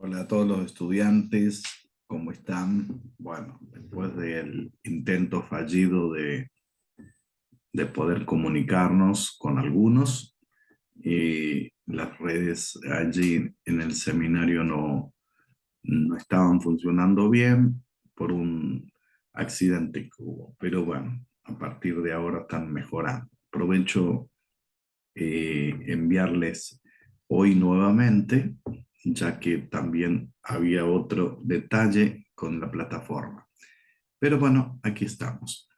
Hola a todos los estudiantes, ¿cómo están? Bueno, después del intento fallido de poder comunicarnos con algunos, las redes allí en el seminario no estaban funcionando bien por un accidente que hubo, pero bueno, a partir de ahora están mejorando. Aprovecho enviarles hoy nuevamente, ya que también había otro detalle con la plataforma. Pero bueno, aquí estamos.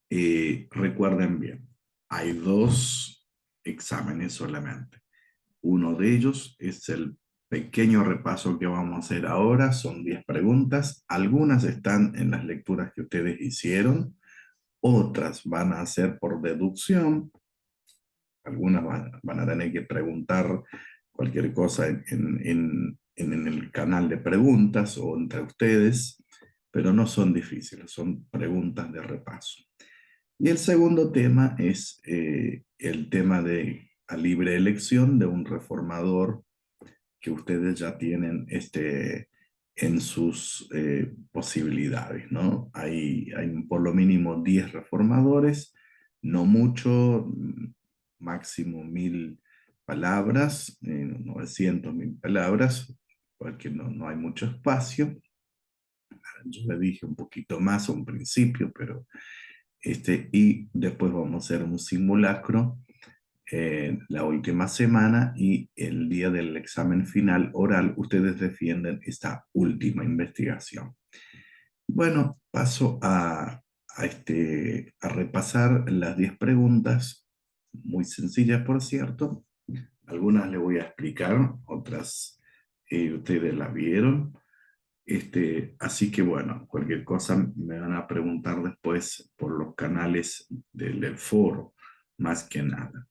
Recuerden bien, hay dos exámenes solamente. Uno de ellos es el pequeño repaso que vamos a hacer ahora. Son 10 preguntas. Algunas están en las lecturas que ustedes hicieron. Otras van a ser por deducción. Algunas van a tener que preguntar cualquier cosa en el canal de preguntas o entre ustedes, pero no son difíciles, son preguntas de repaso. Y el segundo tema es el tema de a libre elección de un reformador que ustedes ya tienen en sus posibilidades, ¿no? Hay por lo mínimo 10 reformadores, no mucho, máximo 1000 palabras, 900, 1000 palabras, porque no hay mucho espacio. Yo le dije un poquito más a un principio, pero y después vamos a hacer un simulacro la última semana y el día del examen final oral ustedes defienden esta última investigación. Bueno, paso a repasar las 10 preguntas, muy sencillas por cierto. Algunas les voy a explicar, otras ustedes las vieron. Así que bueno, cualquier cosa me van a preguntar después por los canales del foro, más que nada.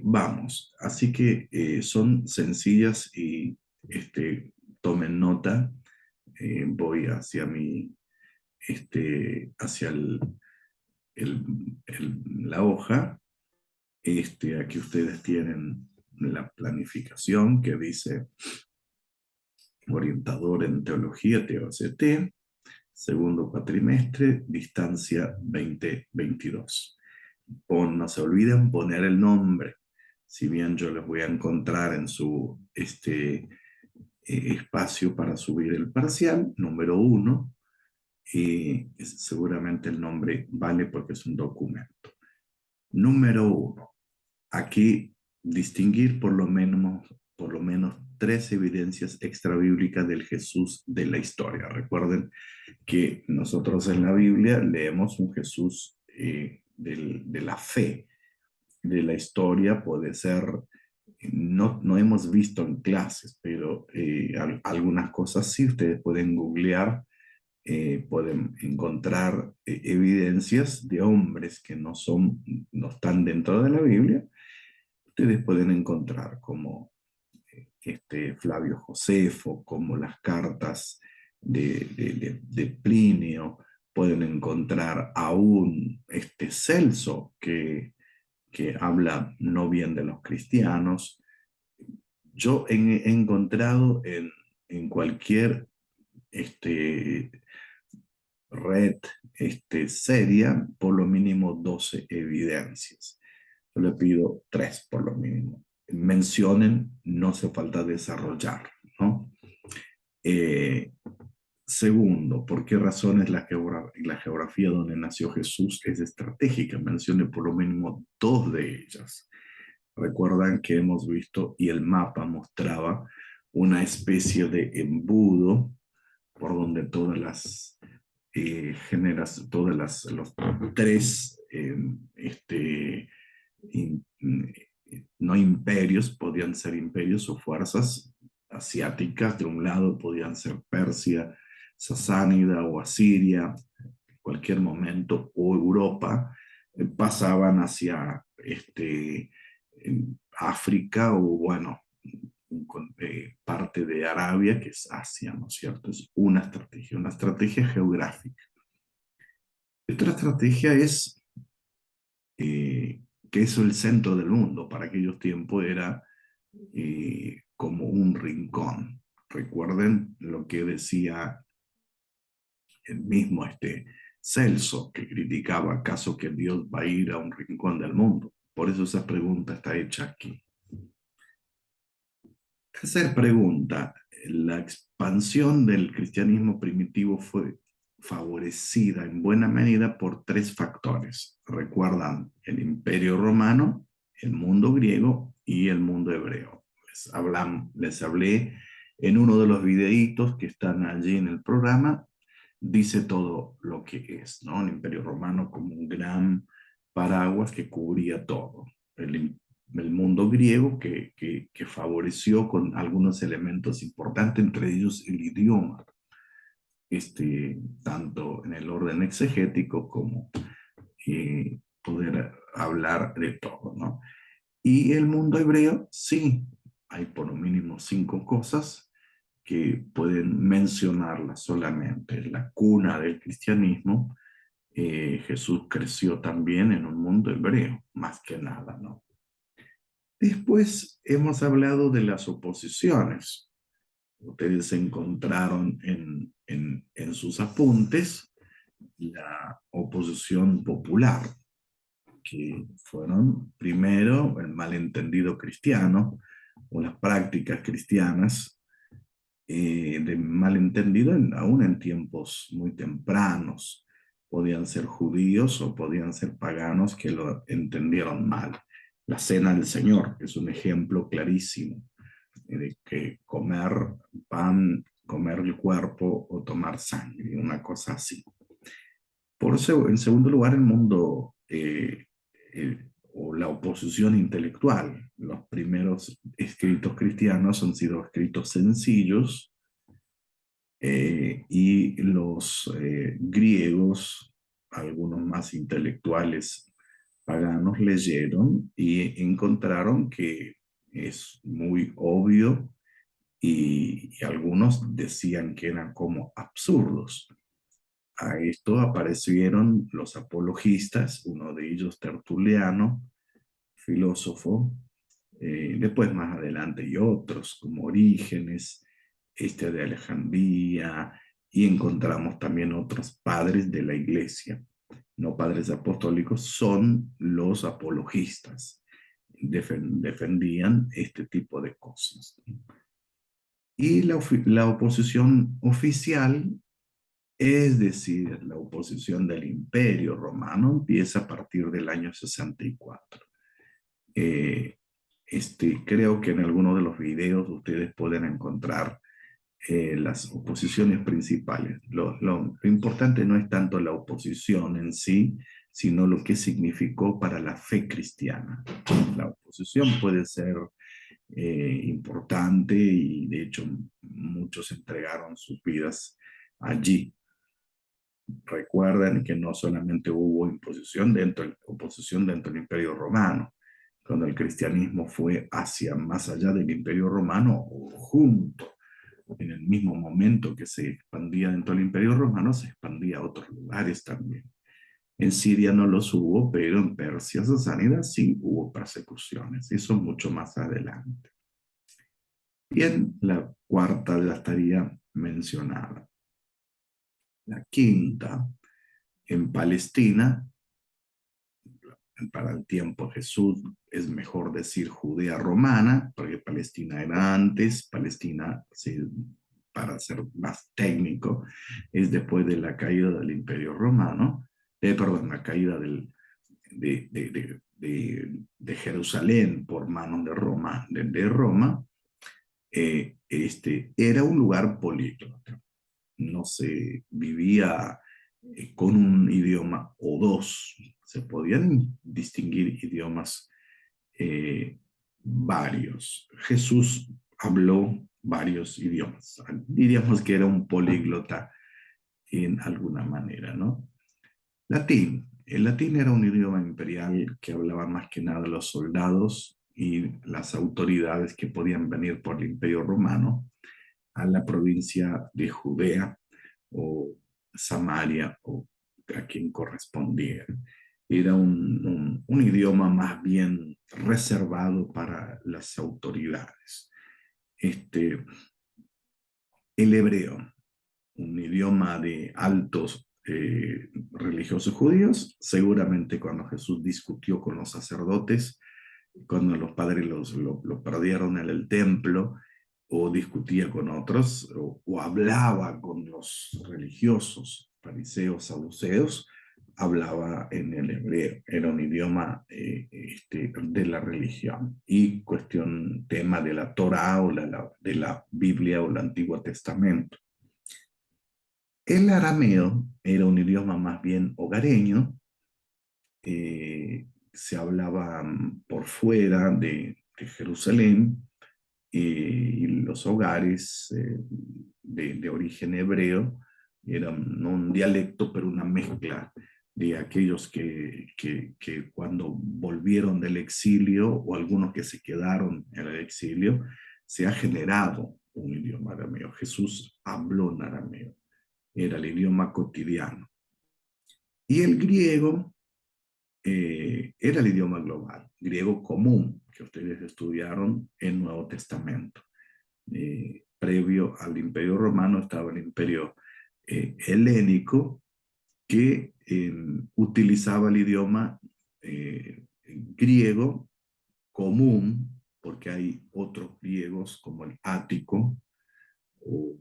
Vamos, así que son sencillas y tomen nota. Voy hacia hacia el- la hoja. Aquí ustedes tienen la planificación que dice orientador en teología, TOCT, segundo cuatrimestre, distancia 2022. No se olviden poner el nombre. Si bien yo les voy a encontrar en su espacio para subir el parcial, número 1, seguramente el nombre vale porque es un documento. Número 1, aquí distinguir por lo menos 3 evidencias extrabíblicas del Jesús de la historia. Recuerden que nosotros en la Biblia leemos un Jesús de la fe, de la historia, puede ser, no hemos visto en clases, pero algunas cosas sí, ustedes pueden googlear, pueden encontrar evidencias de hombres que no están dentro de la Biblia, ustedes pueden encontrar como Flavio Josefo, como las cartas de Plinio, pueden encontrar aún Celso, que habla no bien de los cristianos. Yo he encontrado en cualquier este, red seria por lo mínimo 12 evidencias. Yo le pido 3 por lo mínimo. Mencionen, no hace falta desarrollar, ¿no? Eh, Segundo, ¿por qué razones la geografía donde nació Jesús es estratégica? Mencione por lo mínimo 2 de ellas. Recuerdan que hemos visto y el mapa mostraba una especie de embudo por donde todas las los 3 in- no imperios, podían ser imperios o fuerzas asiáticas, de un lado podían ser Persia, Sasánida o Asiria, en cualquier momento, o Europa, pasaban hacia África o bueno, parte de Arabia, que es Asia, ¿no es cierto? Es una estrategia geográfica. Otra estrategia es que es el centro del mundo. Para aquellos tiempos era como un rincón. Recuerden lo que decía el mismo Celso, que criticaba: ¿acaso que Dios va a ir a un rincón del mundo? Por eso esa pregunta está hecha aquí. Tercera pregunta: la expansión del cristianismo primitivo fue favorecida en buena medida por tres factores. Recuerdan: el Imperio Romano, el mundo griego y el mundo hebreo. Les hablé en uno de los videitos que están allí en el programa. Dice todo lo que es, ¿no? El Imperio Romano como un gran paraguas que cubría todo. El mundo griego que favoreció con algunos elementos importantes, entre ellos el idioma, tanto en el orden exegético como poder hablar de todo, ¿no? Y el mundo hebreo, sí, hay por lo mínimo 5 cosas que pueden mencionarlas solamente. La cuna del cristianismo, Jesús creció también en un mundo hebreo, más que nada, ¿no? Después hemos hablado de las oposiciones. Ustedes encontraron en sus apuntes la oposición popular, que fueron primero el malentendido cristiano o las prácticas cristianas, de malentendido aún en tiempos muy tempranos. Podían ser judíos o podían ser paganos que lo entendieron mal. La cena del Señor es un ejemplo clarísimo de que comer pan, comer el cuerpo o tomar sangre, una cosa así. Por eso, en segundo lugar, el mundo o la oposición intelectual. Los primeros escritos cristianos han sido escritos sencillos, y los griegos, algunos más intelectuales paganos, leyeron y encontraron que es muy obvio, y algunos decían que eran como absurdos. A esto aparecieron los apologistas, uno de ellos Tertuliano, filósofo, después más adelante y otros como Orígenes, de Alejandría, y encontramos también otros padres de la iglesia, no padres apostólicos, son los apologistas. Defendían este tipo de cosas. Y la oposición oficial, es decir, la oposición del Imperio Romano, empieza a partir del año 64. Eh, Creo que en alguno de los videos ustedes pueden encontrar las oposiciones principales. Lo importante no es tanto la oposición en sí, sino lo que significó para la fe cristiana. La oposición puede ser importante, y de hecho muchos entregaron sus vidas allí. Recuerden que no solamente hubo oposición dentro del Imperio Romano, cuando el cristianismo fue hacia más allá del Imperio Romano, o junto, en el mismo momento que se expandía dentro del Imperio Romano, se expandía a otros lugares también. En Siria no los hubo, pero en Persia, Sasánidas, sí hubo persecuciones. Eso mucho más adelante. Bien, la cuarta ya estaría mencionada. La quinta, en Palestina, para el tiempo de Jesús, es mejor decir Judea romana, porque Palestina era antes. Palestina, sí, para ser más técnico, es después de la caída del Imperio Romano, perdón, la caída de Jerusalén por manos de Roma. Era un lugar políglota. No se vivía con un idioma o dos. Se podían distinguir idiomas varios. Jesús habló varios idiomas. Diríamos que era un políglota en alguna manera, ¿no? Latín. El latín era un idioma imperial que hablaban más que nada los soldados y las autoridades que podían venir por el Imperio Romano a la provincia de Judea o Samaria, o a quien correspondiera. Era un idioma más bien reservado para las autoridades. El hebreo, un idioma de altos religiosos judíos, seguramente cuando Jesús discutió con los sacerdotes, cuando los padres lo perdieron en el templo, o discutía con otros, o hablaba con los religiosos, fariseos, saduceos, hablaba en el hebreo. Era un idioma de la religión y tema de la Torá o de la Biblia o el Antiguo Testamento. El arameo era un idioma más bien hogareño, se hablaba por fuera de Jerusalén, y los hogares de origen hebreo eran no un dialecto, pero una mezcla de aquellos que cuando volvieron del exilio o algunos que se quedaron en el exilio, se ha generado un idioma arameo. Jesús habló en arameo, era el idioma cotidiano. Y el griego era el idioma global, griego común, que ustedes estudiaron en Nuevo Testamento. Previo al Imperio Romano estaba el Imperio helénico, que utilizaba el idioma griego común, porque hay otros griegos como el ático o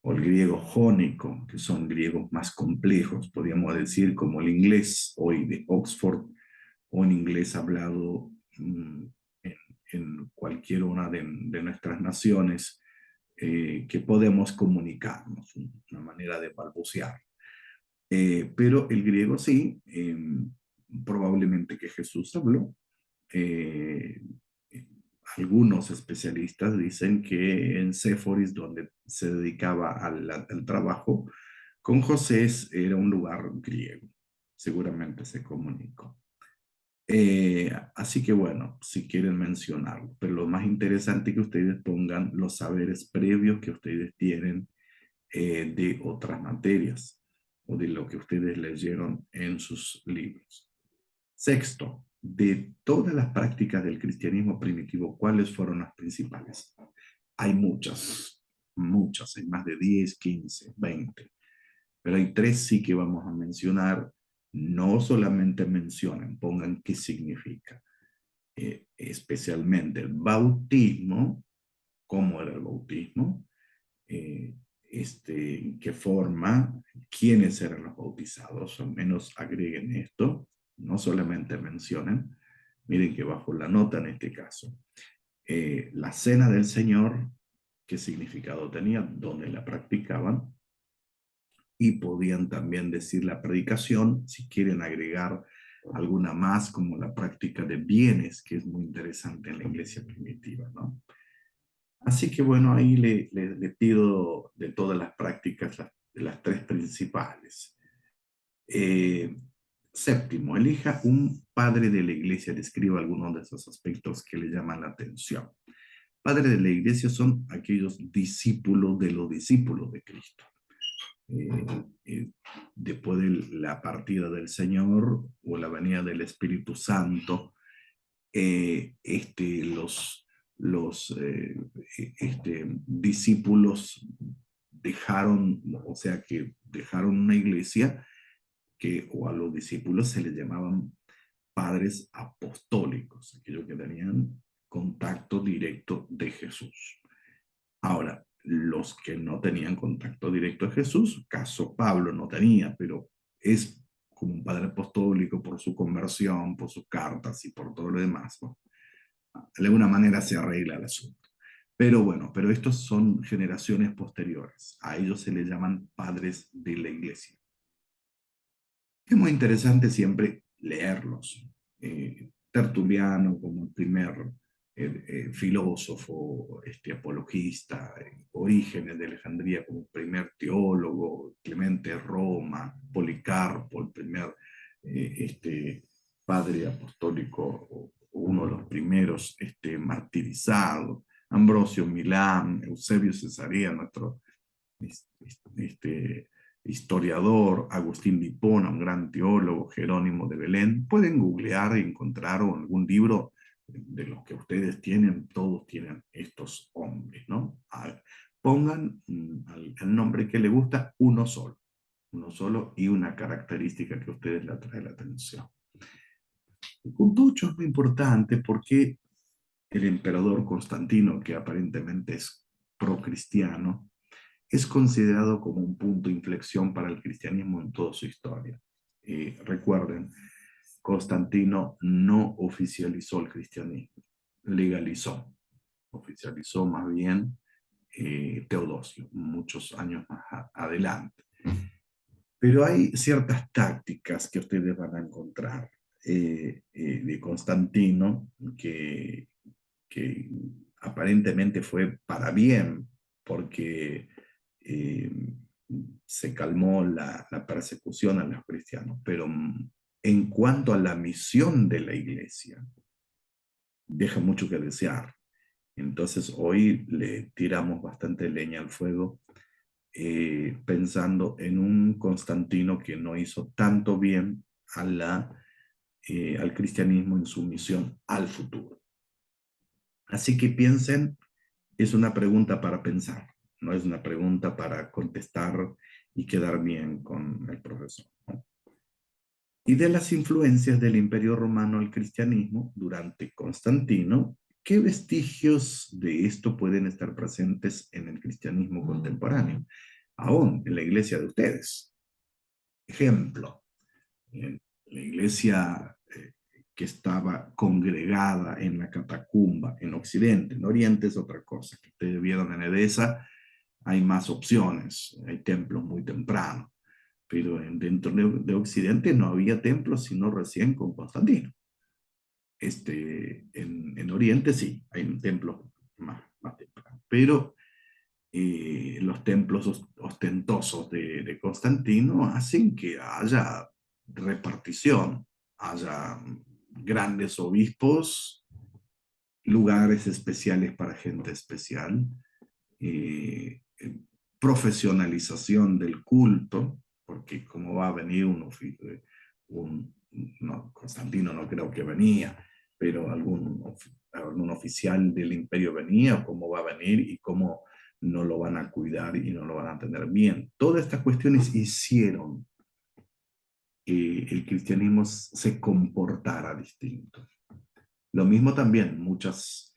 o el griego jónico, que son griegos más complejos, podríamos decir, como el inglés hoy de Oxford, o en inglés hablado en cualquier una de nuestras naciones, que podemos comunicarnos, una manera de balbucear. Pero el griego sí, probablemente que Jesús habló. Eh, Algunos especialistas dicen que en Séforis, donde se dedicaba al trabajo con José, era un lugar griego. Seguramente se comunicó. Así que bueno, si quieren mencionarlo, pero lo más interesante es que ustedes pongan los saberes previos que ustedes tienen de otras materias o de lo que ustedes leyeron en sus libros. Sexto, de todas las prácticas del cristianismo primitivo, ¿cuáles fueron las principales? Hay muchas, muchas, hay más de 10, 15, 20, pero hay tres sí que vamos a mencionar. No solamente mencionen, pongan qué significa. Especialmente el bautismo, cómo era el bautismo, qué forma, quiénes eran los bautizados, al menos agreguen esto, no solamente mencionen. Miren que bajo la nota en este caso. La cena del Señor, qué significado tenía, dónde la practicaban, y podían también decir la predicación, si quieren agregar alguna más, como la práctica de bienes, que es muy interesante en la iglesia primitiva, ¿no? Así que bueno, ahí le pido de todas las prácticas las tres principales. Séptimo, elija un padre de la iglesia, describa algunos de esos aspectos que le llaman la atención. Padres de la iglesia son aquellos discípulos de los discípulos de Cristo. Después de la partida del Señor o la venida del Espíritu Santo, los discípulos dejaron, o sea que dejaron una iglesia o a los discípulos se les llamaban padres apostólicos, aquellos que tenían contacto directo de Jesús. Ahora, los que no tenían contacto directo de Jesús, caso Pablo no tenía, pero es como un padre apostólico por su conversión, por sus cartas y por todo lo demás, ¿no? De alguna manera se arregla el asunto. Pero bueno, pero estos son generaciones posteriores. A ellos se les llaman padres de la iglesia. Es muy interesante siempre leerlos. Tertuliano como el primer filósofo, apologista, Orígenes de Alejandría como el primer teólogo, Clemente Roma, Policarpo, el primer padre apostólico, uno de los primeros martirizados, Ambrosio Milán, Eusebio Cesarea, nuestro historiador, Agustín de Hipona, un gran teólogo, Jerónimo de Belén. Pueden googlear y encontrar algún libro de los que ustedes tienen, todos tienen estos hombres, ¿no? pongan al nombre que le gusta uno solo y una característica que a ustedes le atrae la atención. El punto 8 es muy importante porque el emperador Constantino, que aparentemente es pro-cristiano, es considerado como un punto de inflexión para el cristianismo en toda su historia. Recuerden, Constantino no oficializó el cristianismo, legalizó, oficializó más bien Teodosio, muchos años más adelante. Pero hay ciertas tácticas que ustedes van a encontrar de Constantino que aparentemente fue para bien, porque eh, se calmó la persecución a los cristianos, pero en cuanto a la misión de la iglesia, deja mucho que desear. Entonces hoy le tiramos bastante leña al fuego pensando en un Constantino que no hizo tanto bien al cristianismo en su misión al futuro. Así que piensen, es una pregunta para pensar, no es una pregunta para contestar y quedar bien con el profesor, ¿no? Y de las influencias del Imperio Romano al cristianismo durante Constantino, ¿qué vestigios de esto pueden estar presentes en el cristianismo contemporáneo? Aún en la iglesia de ustedes. Ejemplo, en la iglesia que estaba congregada en la catacumba en Occidente. En Oriente es otra cosa. Que ustedes vieron en Edesa, hay más opciones, hay templos muy temprano, pero dentro de Occidente no había templos sino recién con Constantino. En Oriente sí, hay templos más temprano, pero los templos ostentosos de Constantino hacen que haya repartición, haya grandes obispos, lugares especiales para gente especial, eh, profesionalización del culto, porque como va a venir no, Constantino no creo que venía, pero algún oficial del imperio venía, cómo va a venir y cómo no lo van a cuidar y no lo van a tener bien. Todas estas cuestiones hicieron que el cristianismo se comportara distinto. Lo mismo también, muchas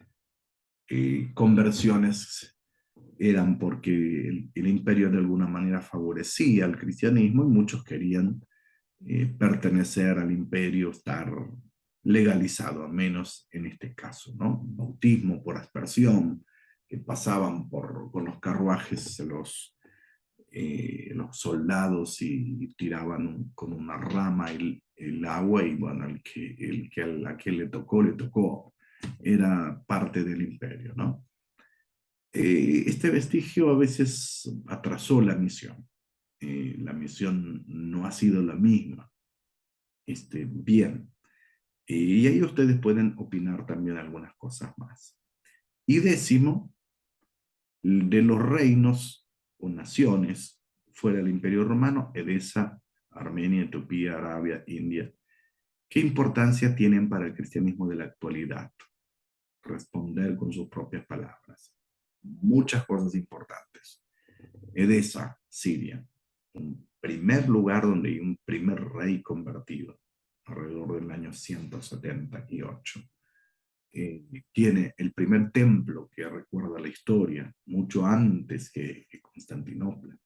conversiones eran porque el imperio de alguna manera favorecía al cristianismo y muchos querían pertenecer al imperio, estar legalizado, al menos en este caso, ¿no? Bautismo por aspersión, que pasaban con los carruajes los soldados y tiraban con una rama el agua y bueno, a quien le tocó, era parte del imperio, ¿no? Este vestigio a veces atrasó la misión. La misión no ha sido la misma. Bien. Y ahí ustedes pueden opinar también algunas cosas más. Y décimo, de los reinos o naciones fuera del Imperio Romano, Edesa, Armenia, Etiopía, Arabia, India, ¿qué importancia tienen para el cristianismo de la actualidad? Responder con sus propias palabras. Muchas cosas importantes. Edesa, Siria, un primer lugar donde hay un primer rey convertido, alrededor del año 178. Tiene el primer templo que recuerda la historia, mucho antes que Constantinopla.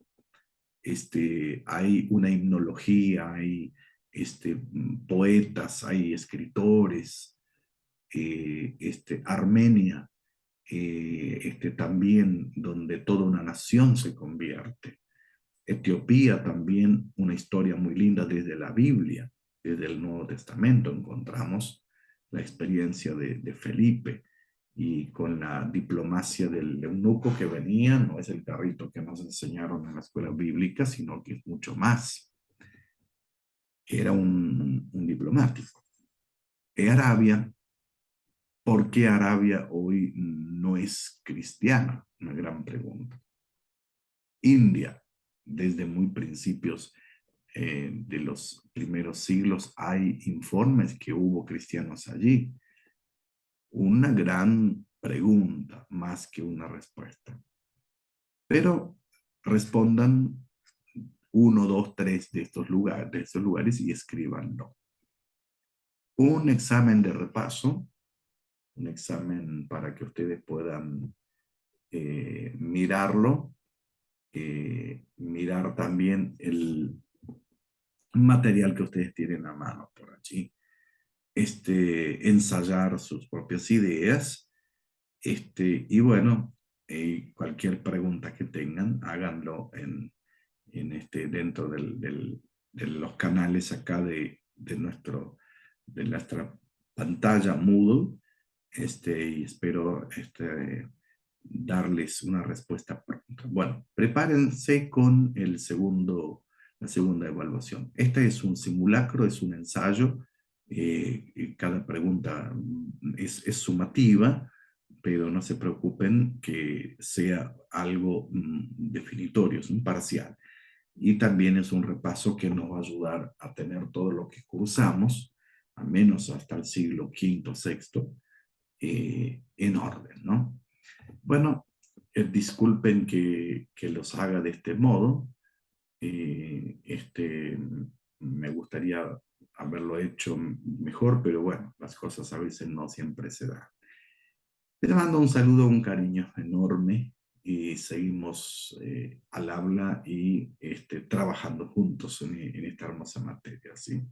Hay una himnología, hay poetas, hay escritores. Armenia, también donde toda una nación se convierte. Etiopía también una historia muy linda desde la Biblia, desde el Nuevo Testamento encontramos la experiencia de Felipe y con la diplomacia del eunuco que venía, no es el carrito que nos enseñaron en la escuela bíblica, sino que es mucho más. Era un diplomático. Arabia, ¿por qué Arabia hoy no es cristiana? Una gran pregunta. India, desde muy principios de los primeros siglos hay informes que hubo cristianos allí. Una gran pregunta más que una respuesta. pero respondan uno, dos, tres de estos lugares y escríbanlo. Un examen de repaso, un examen para que ustedes puedan mirarlo, mirar también el material que ustedes tienen a mano por allí, ensayar sus propias ideas, y bueno, cualquier pregunta que tengan, háganlo dentro de los canales acá de nuestra pantalla Moodle, y espero darles una respuesta pronto. Bueno, prepárense con la segunda evaluación. Este es un simulacro, es un ensayo. Cada pregunta es sumativa, pero no se preocupen que sea algo definitorio, es un parcial. Y también es un repaso que nos va a ayudar a tener todo lo que cursamos, al menos hasta el siglo quinto, sexto, en orden, ¿no? Bueno, disculpen que los haga de este modo. Me gustaría haberlo hecho mejor, pero bueno, las cosas a veces no siempre se dan. Te mando un saludo, un cariño enorme y seguimos al habla y trabajando juntos en esta hermosa materia, ¿sí?